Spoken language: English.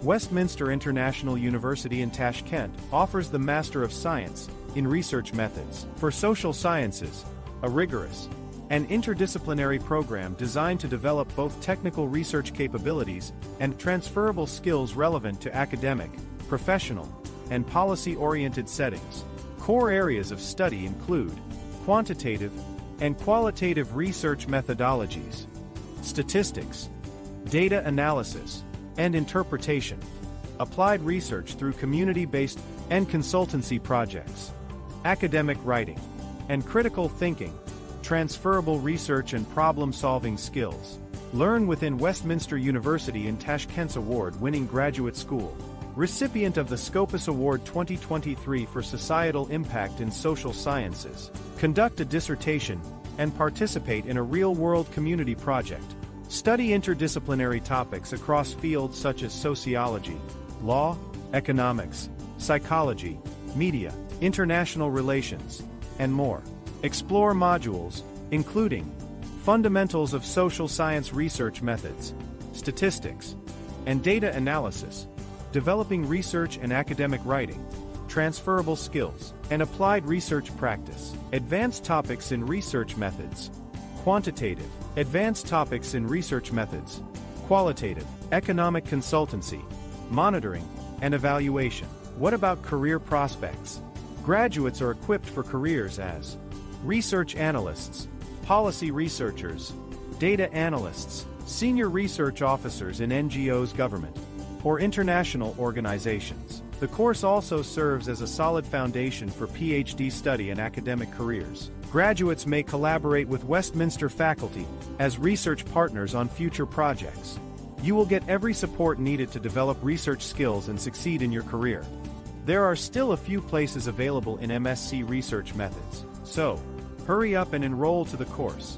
Westminster International University in Tashkent offers the Master of Science in Research Methods for Social Sciences, a rigorous and interdisciplinary program designed to develop both technical research capabilities and transferable skills relevant to academic, professional, and policy-oriented settings. Core areas of study include quantitative and qualitative research methodologies, statistics, data analysis, and interpretation, applied research through community-based and consultancy projects, academic writing, and critical thinking, transferable research and problem-solving skills. Learn within Westminster University in Tashkent's award-winning graduate school, recipient of the Scopus Award 2023 for Societal Impact in Social Sciences. Conduct a dissertation and participate in a real-world community project. Study interdisciplinary topics across fields such as sociology, law, economics, psychology, media, international relations, and more. Explore modules, including fundamentals of social science research methods, statistics, and data analysis, developing research and academic writing, transferable skills, and applied research practice. Advanced topics in research methods, quantitative, advanced topics in research methods, qualitative, economic consultancy, monitoring, and evaluation. What about career prospects? Graduates are equipped for careers as research analysts, policy researchers, data analysts, senior research officers in NGOs, government, or international organizations. The course also serves as a solid foundation for PhD study and academic careers. Graduates may collaborate with Westminster faculty as research partners on future projects. You will get every support needed to develop research skills and succeed in your career. There are still a few places available in MSc Research Methods, so hurry up and enroll to the course.